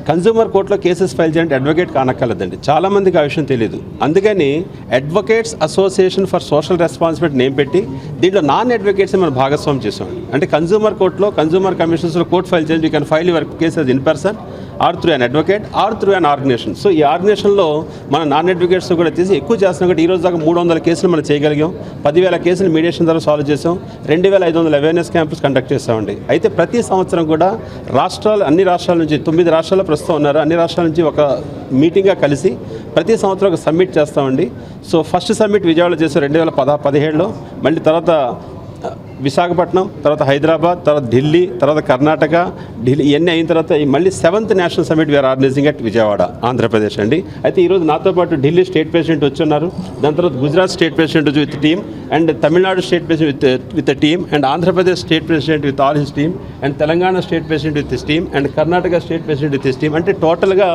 కన్జ్యూమర్ కోర్టులో కేసెస్ ఫైల్ చేయాలంటే అడ్వకేట్ కానక్కర్లేదండి. చాలామందికి ఆ విషయం తెలియదు. అందుకని advocates association for social responsibility name పెట్టి దీంట్లో నాన్ అడ్వకేట్స్ మనం భాగస్వామ్యం చేసామండి. అంటే కన్జ్యూమర్ కోర్టులో కన్జ్యూమర్ కమిషన్స్లో కోర్టు ఫైల్ చేయండి, you can file your cases in person or through an advocate or through an organisation. So ఈ ఆర్గనైజేషన్లో మన నాన్ అడ్వకేట్స్ కూడా తీసి ఎక్కువ చేస్తున్నాం కాబట్టి ఈ రోజు దాకా 300 కేసులు మనం చేయగలిగాం. 10,000 కేసులు మీడియేషన్ ద్వారా సాల్వ్ చేసాం. 2,500 అవేర్నెస్ క్యాంప్స్ కండక్ట్ చేస్తామండి. అయితే ప్రతి సంవత్సరం కూడా అన్ని రాష్ట్రాల నుంచి 9 రాష్ట్రాల్లో ప్రస్తుతం ఉన్నారు. అన్ని రాష్ట్రాల నుంచి ఒక మీటింగ్గా కలిసి ప్రతి సంవత్సరం ఒక సమ్మిట్ చేస్తామండి. సో ఫస్ట్ సమ్మిట్ విజయవాడలో చేసాం 2017లో. మళ్ళీ తర్వాత విశాఖపట్నం, తర్వాత హైదరాబాద్, తర్వాత ఢిల్లీ, తర్వాత కర్ణాటక, ఇవన్నీ అయిన తర్వాత మళ్ళీ 7th national summit we're organising at Vijayawada, Andhra Pradesh అండి. అయితే ఈరోజు నాతో పాటు ఢిల్లీ స్టేట్ ప్రెసిడెంట్ వచ్చున్నారు, దాని తర్వాత Gujarat state president with team, and Tamil Nadu state president with team, and Andhra Pradesh state president with all his team, and Telangana state president with his team, and Karnataka state president with his team. అంటే టోటల్గా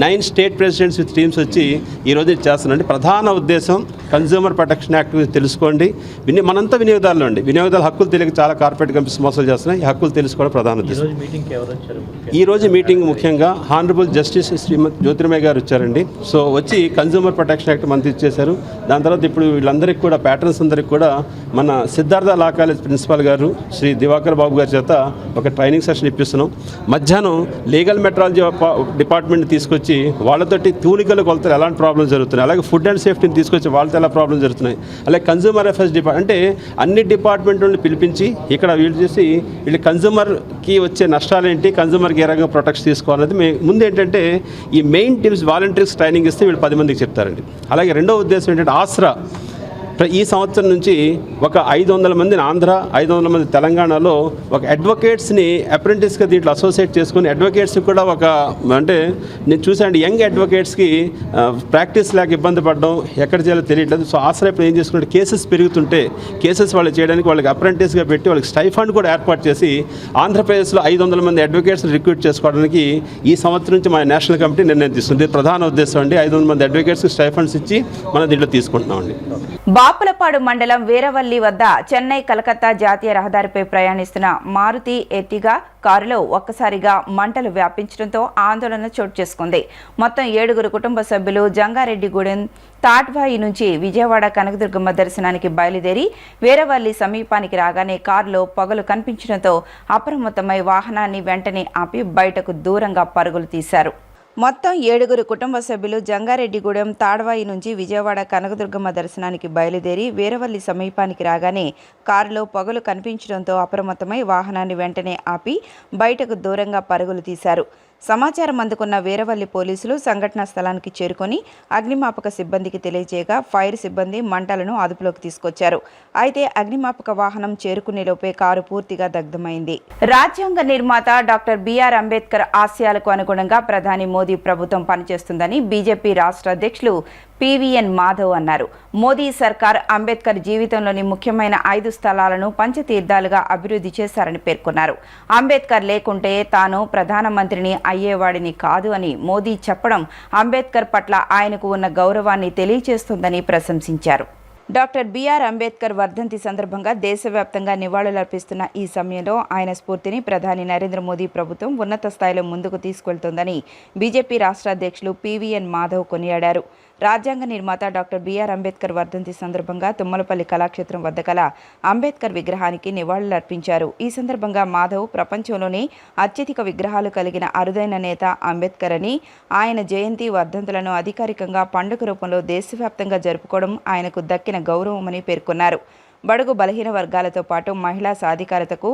9 state presidents with teams వచ్చి ఈరోజు ఇది చేస్తున్నాండి. ప్రధాన ఉద్దేశం consumer protection act గురించి తెలుసుకోండి. మనంతా వినియోగదారులు అండి. వినియోగదారుల హక్కులు తెలియక చాలా కార్పొరేట్ కంపెనీస్ మోసాలు చేస్తున్నాయి. ఈ హక్కులు తెలుసుకోవడం ప్రధాన ఉద్దేశం. ఈ రోజు మీటింగ్ ముఖ్యంగా హానరబుల్ జస్టిస్ శ్రీమతి జ్యోతిర్మయ్య గారు వచ్చారండి. సో వచ్చి కన్జ్యూమర్ ప్రొటెక్షన్ యాక్ట్ మనకి ఇచ్చేశారు. దాని తర్వాత ఇప్పుడు వీళ్ళందరికీ కూడా ప్యాటర్న్స్ అందరికీ కూడా మన సిద్ధార్థ లా కాలేజ్ ప్రిన్సిపాల్ గారు శ్రీ దివాకర్ బాబు గారి చేత ఒక ట్రైనింగ్ సెషన్ ఇప్పిస్తున్నాం. మధ్యాహ్నం లీగల్ మెట్రాలజీ డిపార్ట్మెంట్ తీసుకొచ్చి వాళ్ళతోటి తూనికలు కొలతలు ఎలాంటి ప్రాబ్లమ్స్ జరుగుతున్నాయి, అలాగే ఫుడ్ అండ్ సేఫ్టీని తీసుకొచ్చి వాళ్ళతో ఎలా ప్రాబ్లమ్స్ జరుగుతున్నాయి, అలాగే కన్జ్యూమర్ అఫేర్స్ అంటే అన్ని డిపార్ట్మెంట్ నుండి పిలిపించి ఇక్కడ వీళ్ళు కన్జ్యూమర్కి వచ్చే నష్టాలేంటి, కన్జ్యూమర్కి ఏ రకంగా ప్రొటెక్షన్ తీసుకోవాలనేది ముందు ఏంటంటే ఈ మెయిన్ టీమ్స్ వాలంటీర్స్ ట్రైనింగ్ ఇస్తే వీళ్ళు 10 మందికి చెప్తారండి. అలాగే రెండో ఉద్దేశం ఏంటంటే ఆసరా ఈ సంవత్సరం నుంచి ఒక 500 మందిని ఆంధ్ర, 500 మంది తెలంగాణలో ఒక అడ్వకేట్స్ని అప్రెంటిస్గా దీంట్లో అసోసియేట్ చేసుకుని అడ్వకేట్స్కి కూడా ఒక అంటే నేను చూసాను యంగ్ అడ్వకేట్స్కి ప్రాక్టీస్ లేక ఇబ్బంది పడడం, ఎక్కడ చేయాలో తెలియట్లేదు. సో ఆసరా ఇప్పుడు ఏం చేసుకుంటే కేసెస్ పెరుగుతుంటే కేసెస్ వాళ్ళు చేయడానికి వాళ్ళకి అప్రెంటిస్గా పెట్టి వాళ్ళకి స్టైఫండ్ కూడా ఏర్పాటు చేసి ఆంధ్రప్రదేశ్లో 500 మంది అడ్వకేట్స్ని రిక్రూట్ చేసుకోవడానికి ఈ సంవత్సరం నుంచి మన నేషనల్ కమిటీ నిర్ణయం తీసుకుంది. ప్రధాన ఉద్దేశం అండి 500 మంది అడ్వకేట్స్కి స్టైఫండ్స్ ఇచ్చి మనం దీంట్లో తీసుకుంటున్నామండి. బాపులపాడు మండలం వీరవల్లి వద్ద చెన్నై కలకత్తా జాతీయ రహదారిపై ప్రయాణిస్తున్న మారుతి ఎర్టిగా కారులో ఒక్కసారిగా మంటలు వ్యాపించడంతో ఆందోళన చోటు చేసుకుంది. మొత్తం 7 కుటుంబ సభ్యులు జంగారెడ్డిగూడెం తాట్వాయి నుంచి విజయవాడ కనకదుర్గమ్మ దర్శనానికి బయలుదేరి వీరవల్లి సమీపానికి రాగానే కారులో పొగలు కనిపించడంతో అప్రమత్తమై వాహనాన్ని వెంటనే ఆపి బయటకు దూరంగా పరుగులు తీశారు. మొత్తం 7 కుటుంబ సభ్యులు జంగారెడ్డిగూడెం తాడ్వాయి నుంచి విజయవాడ కనకదుర్గమ్మ దర్శనానికి బయలుదేరి వీరవల్లి సమీపానికి రాగానే కారులో పొగలు కనిపించడంతో అప్రమత్తమై వాహనాన్ని వెంటనే ఆపి బయటకు దూరంగా పరుగులు తీశారు. సమాచారం అందుకున్న వీరవల్లి పోలీసులు సంఘటనా స్థలానికి చేరుకొని అగ్నిమాపక సిబ్బందికి తెలియజేయగా ఫైర్ సిబ్బంది మంటలను అదుపులోకి తీసుకొచ్చారు. అయితే అగ్నిమాపక వాహనం చేరుకునేలోపే కారు పూర్తిగా దగ్ధమైంది. రాజ్యాంగ నిర్మాత డాక్టర్ బిఆర్ అంబేద్కర్ ఆశయాలకు అనుగుణంగా ప్రధాని మోదీ ప్రభుత్వం పనిచేస్తుందని బీజేపీ రాష్ట్ర అధ్యక్షులు పివిఎన్ మాధవ్ అన్నారు. మోదీ సర్కార్ అంబేద్కర్ జీవితంలోని ముఖ్యమైన 5 స్థలాలను పంచతీర్థాలుగా అభివృద్ధి చేశారని పేర్కొన్నారు. అంబేద్కర్ లేకుంటే తాను ప్రధానమంత్రిని అయ్యేవాడిని కాదు అని మోదీ చెప్పడం అంబేద్కర్ పట్ల ఆయనకు ఉన్న గౌరవాన్ని తెలియజేస్తుందని ప్రశంసించారు. డాక్టర్ బిఆర్ అంబేద్కర్ వర్ధంతి సందర్భంగా దేశవ్యాప్తంగా నివాళులర్పిస్తున్న ఈ సమయంలో ఆయన స్ఫూర్తిని ప్రధాని నరేంద్ర మోదీ ప్రభుత్వం ఉన్నత స్థాయిలో ముందుకు తీసుకెళ్తోందని బీజేపీ రాష్ట్ర అధ్యక్షులు పివిఎన్ మాధవ్ కొనియాడారు. రాజ్యాంగ నిర్మాత డాక్టర్ బిఆర్ అంబేద్కర్ వర్ధంతి సందర్భంగా తుమ్మలపల్లి కళాక్షేత్రం వద్ద కల అంబేద్కర్ విగ్రహానికి నివాళులర్పించారు. ఈ సందర్భంగా మాధవ్ ప్రపంచంలోనే అత్యధిక విగ్రహాలు కలిగిన అరుదైన నేత అంబేద్కర్ అని, ఆయన జయంతి వర్ధంతులను అధికారికంగా పండుగ రూపంలో దేశవ్యాప్తంగా జరుపుకోవడం ఆయనకు దక్కిన గౌరవమని పేర్కొన్నారు. బడుగు బలహీన వర్గాలతో పాటు మహిళా సాధికారతకు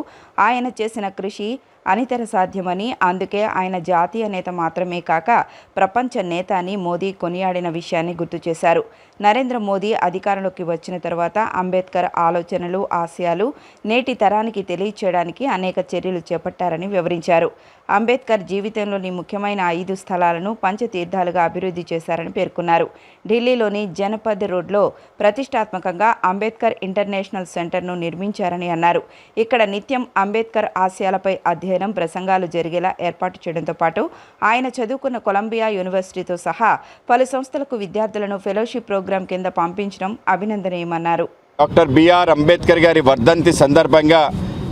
ఆయన చేసిన కృషి అనితర సాధ్యమని, అందుకే ఆయన జాతీయ నేత మాత్రమే కాక ప్రపంచ నేత అని మోదీ కొనియాడిన విషయాన్ని గుర్తు చేశారు. నరేంద్ర మోదీ అధికారంలోకి వచ్చిన తర్వాత అంబేద్కర్ ఆలోచనలు, ఆశయాలు నేటి తరానికి తెలియచేయడానికి అనేక చర్యలు చేపట్టారని వివరించారు. అంబేద్కర్ జీవితంలోని ముఖ్యమైన 5 స్థలాలను పంచతీర్థాలుగా అభివృద్ధి చేశారని పేర్కొన్నారు. ఢిల్లీలోని జనపద్ రోడ్లో ప్రతిష్టాత్మకంగా అంబేద్కర్ ఇంటర్నేషనల్ సెంటర్ను నిర్మించారని అన్నారు. ఇక్కడ నిత్యం అంబేద్కర్ ఆశయాలపై అధ్యయనం, ప్రసంగాలు జరిగేలా ఏర్పాటు చేయడంతో పాటు ఆయన చదువుకున్న కొలంబియా యూనివర్సిటీతో సహా పలు సంస్థలకు విద్యార్థులను ఫెలోషిప్ ప్రోగ్రాం కింద పంపించడం అభినందనీయమన్నారు. డాక్టర్ బిఆర్ అంబేద్కర్ గారి వర్ధంతి సందర్భంగా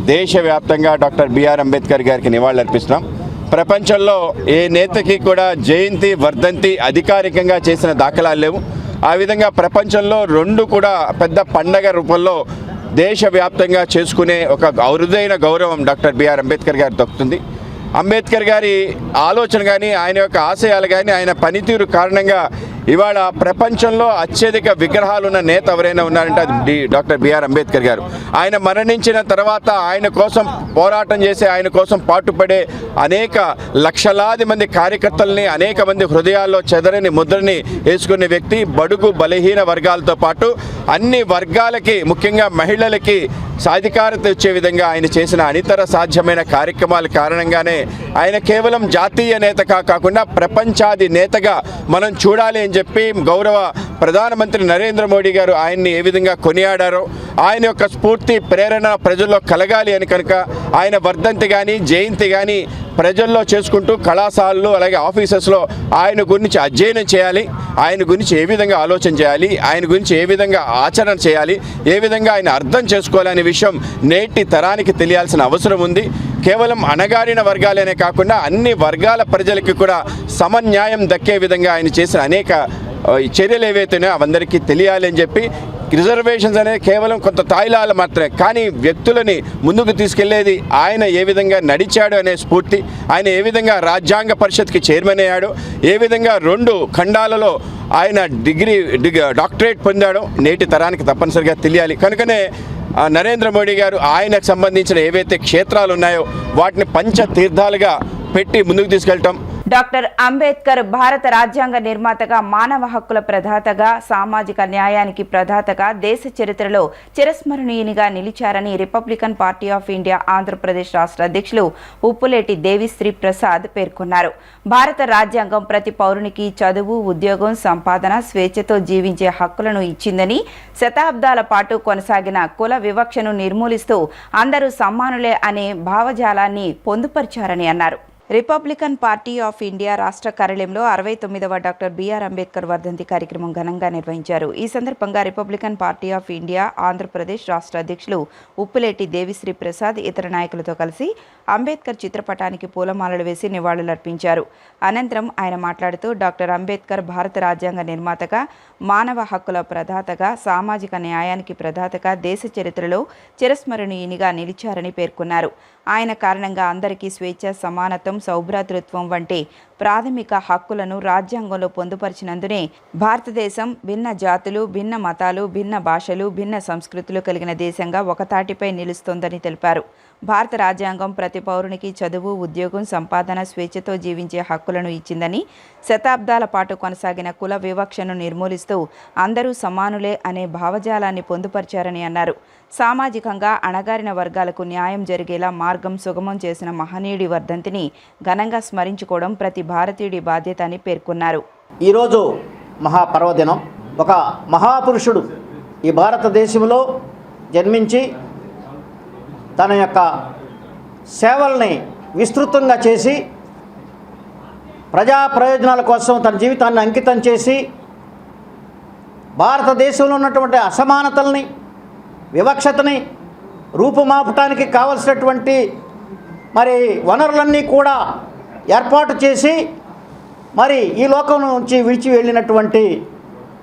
దేశవ్యాప్తంగా డాక్టర్ బిఆర్ అంబేద్కర్ గారికి నివాళులర్పిస్తున్నాం. ప్రపంచంలో ఏ నేతకి కూడా జయంతి వర్ధంతి అధికారికంగా చేసిన దాఖలాలు లేవు. ఆ విధంగా ప్రపంచంలో 2 కూడా పెద్ద పండగ రూపంలో దేశవ్యాప్తంగా చేసుకునే ఒక అరుదైన గౌరవం డాక్టర్ బిఆర్ అంబేద్కర్ గారికి దక్కుతుంది. అంబేద్కర్ గారి ఆలోచన కానీ ఆయన యొక్క ఆశయాలు కానీ ఆయన పనితీరు కారణంగా ఇవాళ ప్రపంచంలో అత్యధిక విగ్రహాలు ఉన్న నేత ఎవరైనా ఉన్నారంటే అది డాక్టర్ బిఆర్ అంబేద్కర్ గారు. ఆయన మరణించిన తర్వాత ఆయన కోసం పోరాటం చేసే, ఆయన కోసం పాటుపడే అనేక లక్షలాది మంది కార్యకర్తల్ని, అనేక మంది హృదయాల్లో చెదరని ముద్రని వేసుకునే వ్యక్తి. బడుగు బలహీన వర్గాలతో పాటు అన్ని వర్గాలకి, ముఖ్యంగా మహిళలకి సాధికారత ఇచ్చే విధంగా ఆయన చేసిన అనితర సాధ్యమైన కార్యక్రమాల కారణంగానే ఆయన కేవలం జాతీయ నేత కాకుండా ప్రపంచాది నేతగా మనం చూడాలి అని చెప్పి గౌరవ ప్రధానమంత్రి నరేంద్ర మోడీ గారు ఆయన్ని ఏ విధంగా కొనియాడారో, ఆయన యొక్క స్ఫూర్తి ప్రేరణ ప్రజల్లో కలగాలి అని కనుక ఆయన వర్ధంతి కానీ జయంతి కానీ ప్రజల్లో చేసుకుంటూ కళాశాలలు అలాగే ఆఫీసెస్లో ఆయన గురించి అధ్యయనం చేయాలి, ఆయన గురించి ఏ విధంగా ఆలోచన చేయాలి, ఆయన గురించి ఏ విధంగా ఆచరణ చేయాలి, ఏ విధంగా ఆయన అర్థం చేసుకోవాలనే విషయం నేటి తరానికి తెలియాల్సిన అవసరం ఉంది. కేవలం అణగారిన వర్గాలనే కాకుండా అన్ని వర్గాల ప్రజలకి కూడా సమన్యాయం దక్కే విధంగా ఆయన చేసిన అనేక చర్యలు ఏవైతేనో అవందరికీ తెలియాలి అని చెప్పి రిజర్వేషన్స్ అనేది కేవలం కొంత తాయిలాలు మాత్రమే, కానీ వ్యక్తులని ముందుకు తీసుకెళ్లేది ఆయన ఏ విధంగా నడిచాడు అనే స్ఫూర్తి, ఆయన ఏ విధంగా రాజ్యాంగ పరిషత్కి చైర్మన్ అయ్యాడు, ఏ విధంగా 2 ఖండాలలో ఆయన డాక్టరేట్ పొందాడో నేటి తరానికి తప్పనిసరిగా తెలియాలి. కనుకనే నరేంద్ర మోడీ గారు ఆయనకు సంబంధించిన ఏవైతే క్షేత్రాలు ఉన్నాయో వాటిని పంచతీర్థాలుగా పెట్టి ముందుకు తీసుకెళ్ళటం. డాక్టర్ అంబేద్కర్ భారత రాజ్యాంగ నిర్మాతగా, మానవ హక్కుల ప్రదాతగా, సామాజిక న్యాయానికి ప్రదాతగా దేశ చరిత్రలో చిరస్మరణీయునిగా నిలిచారని republican party of India Andhra Pradesh రాష్ట్ర అధ్యక్షులు ఉప్పులేటి దేవిశ్రీ ప్రసాద్ పేర్కొన్నారు. భారత రాజ్యాంగం ప్రతి పౌరునికి చదువు, ఉద్యోగం, సంపాదన, స్వేచ్ఛతో జీవించే హక్కులను ఇచ్చిందని, శతాబ్దాల పాటు కొనసాగిన కుల వివక్షను నిర్మూలిస్తూ అందరూ సమానులే అనే భావజాలాన్ని పొందుపరిచారని అన్నారు. రిపబ్లికన్ పార్టీ ఆఫ్ ఇండియా రాష్ట్ర కార్యాలయంలో 69వ డాక్టర్ బిఆర్ అంబేద్కర్ వర్ధంతి కార్యక్రమం ఘనంగా నిర్వహించారు. ఈ సందర్భంగా Republican party of India Andhra Pradesh రాష్ట్ర అధ్యక్షులు ఉప్పులేటి దేవిశ్రీ ప్రసాద్ ఇతర నాయకులతో కలిసి అంబేద్కర్ చిత్రపటానికి పూలమాలలు వేసి నివాళులర్పించారు. అనంతరం ఆయన మాట్లాడుతూ డాక్టర్ అంబేద్కర్ భారత రాజ్యాంగ నిర్మాతగా, మానవ హక్కుల ప్రదాతగా, సామాజిక న్యాయానికి ప్రదాతగా దేశ చరిత్రలో చిరస్మరణీయునిగా నిలిచారని పేర్కొన్నారు. ఆయన కారణంగా అందరికీ స్వేచ్ఛ, సమానత్వం, సౌభ్రాతృత్వం వంటి ప్రాథమిక హక్కులను రాజ్యాంగంలో పొందుపరిచినందునే భారతదేశం భిన్న జాతులు, భిన్న మతాలు, భిన్న భాషలు, భిన్న సంస్కృతులు కలిగిన దేశంగా ఒకతాటిపై నిలుస్తోందని తెలిపారు. భారత రాజ్యాంగం ప్రతి పౌరునికి చదువు, ఉద్యోగం, సంపాదన, స్వేచ్ఛతో జీవించే హక్కులను ఇచ్చిందని, శతాబ్దాల పాటు కొనసాగిన కుల వివక్షను నిర్మూలిస్తూ అందరూ సమానులే అనే భావజాలాన్ని పొందుపరిచారని అన్నారు. సామాజికంగా అణగారిన వర్గాలకు న్యాయం జరిగేలా మార్గం సుగమం చేసిన మహనీయుడి వర్ధంతిని ఘనంగా స్మరించుకోవడం ప్రతి భారతీయుడి బాధ్యత అని పేర్కొన్నారు. ఈరోజు మహాపర్వదినం. ఒక మహాపురుషుడు ఈ భారతదేశంలో జన్మించి తన యొక్క సేవల్ని విస్తృతంగా చేసి ప్రజా ప్రయోజనాల కోసం తన జీవితాన్ని అంకితం చేసి భారతదేశంలో ఉన్నటువంటి అసమానతల్ని, వివక్షతని రూపుమాపటానికి కావలసినటువంటి మరి వనరులన్నీ కూడా ఏర్పాటు చేసి మరి ఈ లోకం నుంచి విడిచి వెళ్ళినటువంటి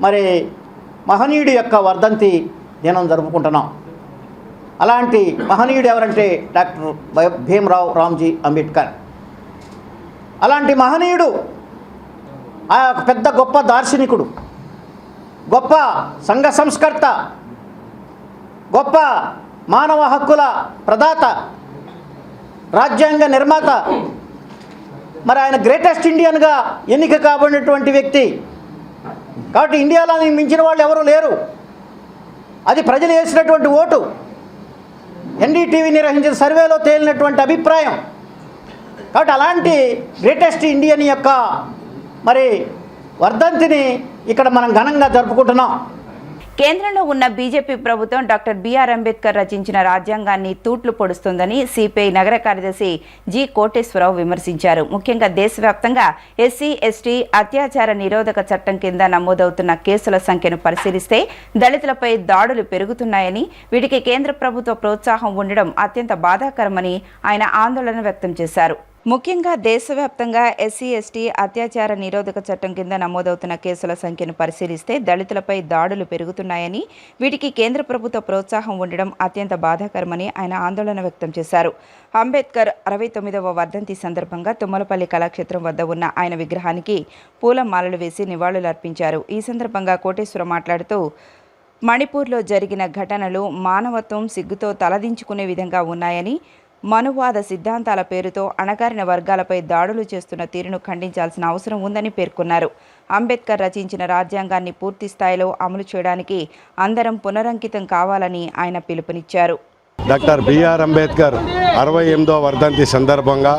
మరి మహనీయుడి యొక్క వర్ధంతి దినం జరుపుకుంటున్నాం. అలాంటి మహనీయుడు ఎవరంటే డాక్టర్ భీమ్రావ్ రామ్జీ అంబేద్కర్. అలాంటి మహనీయుడు ఆ పెద్ద గొప్ప దార్శనికుడు, గొప్ప సంఘ సంస్కర్త, గొప్ప మానవ హక్కుల ప్రదాత, రాజ్యాంగ నిర్మాత. మరి ఆయన గ్రేటెస్ట్ ఇండియన్గా ఎన్నిక కాబడినటువంటి వ్యక్తి. కాబట్టి ఇండియాలో మించిన వాళ్ళు ఎవరు లేరు. అది ప్రజలు వేసినటువంటి ఓటు, ఎన్డీటీవీ నిర్వహించిన సర్వేలో తేలినటువంటి అభిప్రాయం. కాబట్టి అలాంటి గ్రేటెస్ట్ ఇండియన్ యొక్క మరి వర్ధంతిని ఇక్కడ మనం ఘనంగా జరుపుకుంటున్నాం. కేంద్రంలో ఉన్న బీజేపీ ప్రభుత్వం డాక్టర్ బిఆర్ అంబేద్కర్ రచించిన రాజ్యాంగాన్ని తూట్లు పొడుస్తుందని సిపిఐ నగర కార్యదర్శి జి కోటేశ్వరరావు విమర్శించారు. ముఖ్యంగా దేశవ్యాప్తంగా ఎస్సీ, ఎస్టీ అత్యాచార నిరోధక చట్టం కింద నమోదవుతున్న కేసుల సంఖ్యను పరిశీలిస్తే దళితులపై దాడులు పెరుగుతున్నాయని, వీటికి కేంద్ర ప్రభుత్వ ప్రోత్సాహం ఉండడం అత్యంత బాధాకరమని ఆయన ఆందోళన వ్యక్తం చేశారు. ముఖ్యంగా దేశవ్యాప్తంగా ఎస్సీ ఎస్టీ అత్యాచార నిరోధక చట్టం కింద నమోదవుతున్న కేసుల సంఖ్యను పరిశీలిస్తే దళితులపై దాడులు పెరుగుతున్నాయని, వీటికి కేంద్ర ప్రభుత్వ ప్రోత్సాహం ఉండడం అత్యంత బాధాకరమని ఆయన ఆందోళన వ్యక్తం చేశారు. అంబేద్కర్ 69వ వర్ధంతి సందర్భంగా తుమ్మలపల్లి కళాక్షేత్రం వద్ద ఉన్న ఆయన విగ్రహానికి పూలమాలలు వేసి నివాళులర్పించారు. ఈ సందర్భంగా కోటేశ్వర మాట్లాడుతూ, మణిపూర్లో జరిగిన ఘటనలు మానవత్వం సిగ్గుతో తలదించుకునే విధంగా ఉన్నాయని, మనువాద సిద్ధాంతాల పేరుతో అణగారిన వర్గాలపై దాడులు చేస్తున్న తీరును ఖండించాల్సిన అవసరం ఉందని పేర్కొన్నారు. అంబేద్కర్ రచించిన రాజ్యాంగాన్ని పూర్తి స్థాయిలో అమలు చేయడానికి అందరం పునరంకితం కావాలని ఆయన పిలుపునిచ్చారు. డాక్టర్ బిఆర్ అంబేద్కర్ 68వ వర్ధంతి సందర్భంగా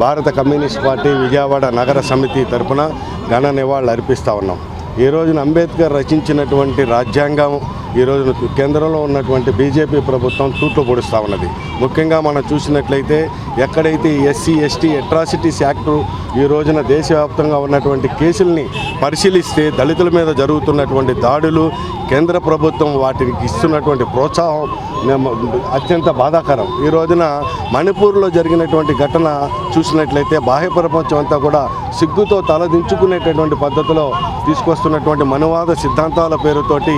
భారత కమ్యూనిస్ట్ పార్టీ విజయవాడ నగర సమితి తరఫున ఘన నివాళులు అర్పిస్తూ ఉన్నాం. ఈ రోజున అంబేద్కర్ రచించినటువంటి రాజ్యాంగం ఈరోజు కేంద్రంలో ఉన్నటువంటి బీజేపీ ప్రభుత్వం తూట్లు పొడుస్తూ ఉన్నది. ముఖ్యంగా మనం చూసినట్లయితే ఎక్కడైతే ఎస్సీ ఎస్టీ అట్రాసిటీస్ యాక్టు ఈ రోజున దేశవ్యాప్తంగా ఉన్నటువంటి కేసుల్ని పరిశీలిస్తే దళితుల మీద జరుగుతున్నటువంటి దాడులు, కేంద్ర ప్రభుత్వం వాటికి ఇస్తున్నటువంటి ప్రోత్సాహం అత్యంత బాధాకరం. ఈ రోజున మణిపూర్లో జరిగినటువంటి ఘటన చూసినట్లయితే బాహ్య ప్రపంచం అంతా కూడా సిగ్గుతో తలదించుకునేటటువంటి పద్ధతిలో తీసుకొస్తున్నటువంటి మనువాద సిద్ధాంతాల పేరుతోటి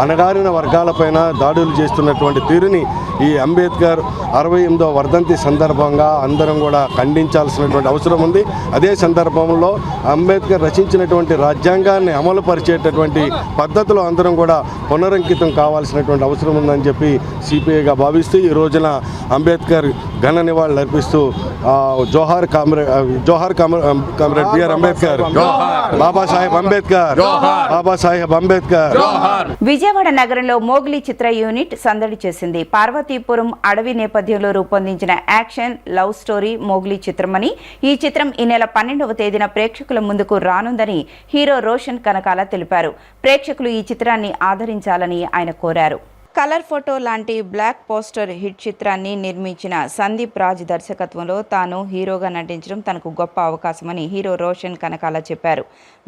అణగారిన వర్గాలపైన దాడులు చేస్తున్నటువంటి తీరుని ఈ అంబేద్కర్ 68వ వర్ధంతి సందర్భంగా అందరం కూడా ఖండించాల్సినటువంటి అవసరం ఉంది. అదే సందర్భంలో అంబేద్కర్ రచించినటువంటి రాజ్యాంగాన్ని అమలు పరిచేటటువంటి పద్ధతిలో అందరం కూడా పునరంకితం కావాల్సినటువంటి అవసరం ఉందని చెప్పి సిపిఐగా భావిస్తూ ఈ రోజున అంబేద్కర్ ఘన నివాళులు అర్పిస్తూ జోహార్ కామ్రేడ్ బిఆర్ అంబేద్కర్, బాబాసాహెబ్ అంబేద్కర్, బాబాసాహెబ్ అంబేద్కర్. విజయవాడ నగరంలో మోగ్లీ చిత్ర యూనిట్ సందడి చేసింది. పార్వతీపురం అడవి నేపథ్యంలో రూపొందించిన యాక్షన్ లవ్ స్టోరీ మోగ్లీ చిత్రమని, ఈ చిత్రం ఈ నెల 12వ తేదీన ప్రేక్షకుల ముందుకు రానుందని హీరో రోషన్ కనకాల తెలిపారు. ప్రేక్షకులు ఈ చిత్రాన్ని ఆదరించాలని ఆయన కోరారు. కలర్ ఫోటో లాంటి బ్లాక్ పోస్టర్ హిట్ చిత్రాన్ని నిర్మించిన సందీప్ రాజ్ దర్శకత్వంలో తాను హీరోగా నటించడం తనకు గొప్ప అవకాశమని హీరో రోషన్ కనకాల చెప్పారు.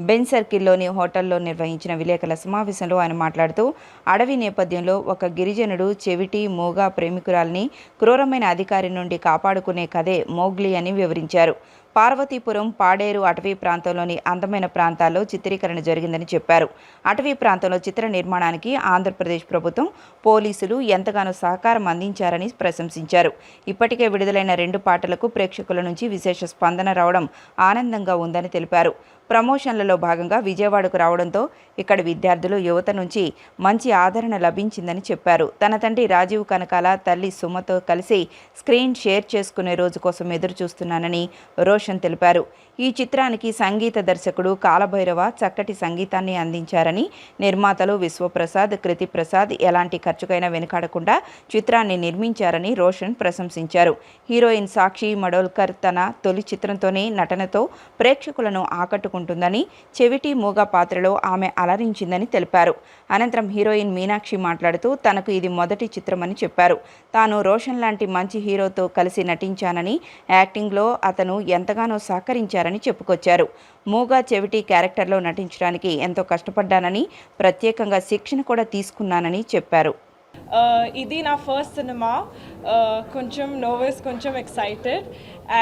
బెన్ సర్కిల్లోని హోటల్లో నిర్వహించిన విలేకరుల సమావేశంలో ఆయన మాట్లాడుతూ, అడవి నేపథ్యంలో ఒక గిరిజనుడు చెవిటి మూగ ప్రేమికురాల్ని క్రూరమైన అధికారి నుండి కాపాడుకునే కథే మోగ్లీ అని వివరించారు. పార్వతీపురం, పాడేరు అటవీ ప్రాంతంలోని అందమైన ప్రాంతాల్లో చిత్రీకరణ జరిగిందని చెప్పారు. అటవీ ప్రాంతంలో చిత్ర నిర్మాణానికి ఆంధ్రప్రదేశ్ ప్రభుత్వం, పోలీసులు ఎంతగానో సహకారం అందించారని ప్రశంసించారు. ఇప్పటికే విడుదలైన 2 పాటలకు ప్రేక్షకుల నుంచి విశేష స్పందన రావడం ఆనందంగా ఉందని తెలిపారు. ప్రమోషన్లలో భాగంగా విజయవాడకు రావడంతో ఇక్కడి విద్యార్థులు, యువత నుంచి మంచి ఆదరణ లభించిందని చెప్పారు. తన తండ్రి రాజీవ్ కనకాల, తల్లి సుమతో కలిసి స్క్రీన్ షేర్ చేసుకునే రోజు కోసం ఎదురు చూస్తున్నానని రోషన్ తెలిపారు. ఈ చిత్రానికి సంగీత దర్శకుడు కాలభైరవ చక్కటి సంగీతాన్ని అందించారని, నిర్మాతలు విశ్వప్రసాద్, కృతి ప్రసాద్ ఎలాంటి ఖర్చుకైనా వెనుకాడకుండా చిత్రాన్ని నిర్మించారని రోషన్ ప్రశంసించారు. హీరోయిన్ సాక్షి మడోల్కర్ తన తొలి చిత్రంతోనే నటనతో ప్రేక్షకులను ఆకట్టుకుంటుందని, చెవిటి మూగ పాత్రలో ఆమె అలరించిందని తెలిపారు. అనంతరం హీరోయిన్ మీనాక్షి మాట్లాడుతూ తనకు ఇది మొదటి చిత్రమని చెప్పారు. తాను రోషన్ లాంటి మంచి హీరోతో కలిసి నటించానని, యాక్టింగ్లో అతను ఎంతగానో సహకరించారని చెప్పుకొచ్చారు. మూగ చెవిటి క్యారెక్టర్లో నటించడానికి ఎంతో కష్టపడ్డానని, ప్రత్యేకంగా శిక్షణ కూడా తీసుకున్నానని చెప్పారు. ఇది నా ఫస్ట్ సినిమా. కొంచెం నర్వస్, కొంచెం ఎక్సైటెడ్,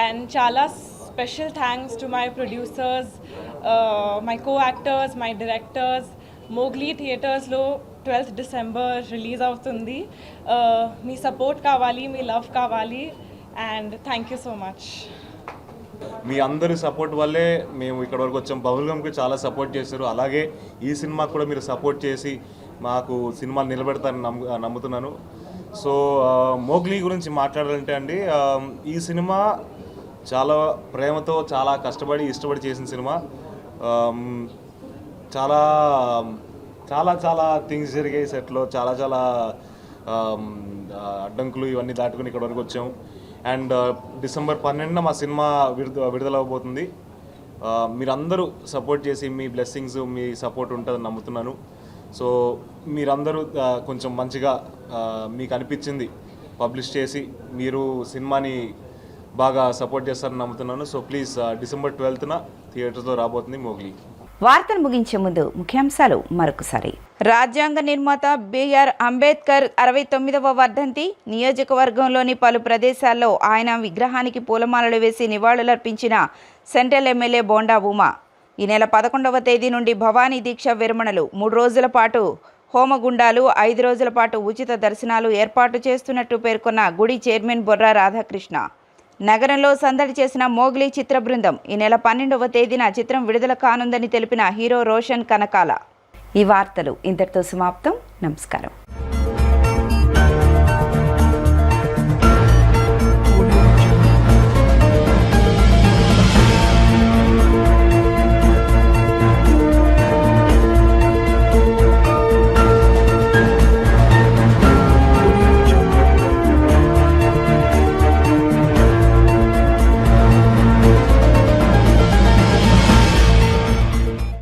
అండ్ చాలా special thanks to my producers, my co actors, my directors. Mowgli థియేటర్స్లో 12th డిసెంబర్ రిలీజ్ అవుతుంది. మీ సపోర్ట్ కావాలి, మీ లవ్ కావాలి, and thank you so much. మీ అందరి సపోర్ట్ వల్లే మేము ఇక్కడ వరకు వచ్చాం. బబుల్గమ్కి చాలా సపోర్ట్ చేశారు, అలాగే ఈ సినిమాకి కూడా మీరు సపోర్ట్ చేసి మాకు సినిమాలు నిలబెడతారని నమ్ముతున్నాను. సో మోగ్లీ గురించి మాట్లాడాలంటే అండి, ఈ సినిమా చాలా ప్రేమతో, చాలా కష్టపడి, ఇష్టపడి చేసిన సినిమా. చాలా చాలా చాలా థింగ్స్ జరిగాయి సెట్లో, చాలా చాలా అడ్డంకులు ఇవన్నీ దాటుకుని ఇక్కడ వరకు వచ్చాము. అండ్ డిసెంబర్ 12న మా సినిమా విడుదలవబోతుంది. మీరందరూ సపోర్ట్ చేసి, మీ బ్లెస్సింగ్స్, మీ సపోర్ట్ ఉంటుందని నమ్ముతున్నాను. సో మీరందరూ కొంచెం మంచిగా మీకు అనిపించింది పబ్లిష్ చేసి మీరు సినిమాని బాగా సపోర్ట్ చేస్తారని నమ్ముతున్నాను. సో ప్లీజ్, డిసెంబర్ 12న థియేటర్స్లో రాబోతుంది మోగ్లీ. వార్తను ముగించే ముందు ముఖ్యాంశాలు మరొకసారి. రాజ్యాంగ నిర్మాత బిఆర్ అంబేద్కర్ 69వ వర్ధంతి. నియోజకవర్గంలోని పలు ప్రదేశాల్లో ఆయన విగ్రహానికి పూలమాలలు వేసి నివాళులర్పించిన సెంట్రల్ ఎమ్మెల్యే బోండా ఉమా. ఈ నెల 11వ తేదీ నుండి భవానీ దీక్ష విరమణలు. 3 రోజుల పాటు హోమగుండాలు, 5 రోజుల పాటు ఉచిత దర్శనాలు ఏర్పాటు చేస్తున్నట్టు పేర్కొన్న గుడి చైర్మన్ బొర్రా రాధాకృష్ణ. నగరంలో సందడి చేసిన మోగ్లీ చిత్ర బృందం. ఈ నెల 12వ తేదీన చిత్రం విడుదల కానుందని తెలిపిన హీరో రోషన్ కనకాల. ఈ వార్తలు ఇంతటితో సమాప్తం. నమస్కారం.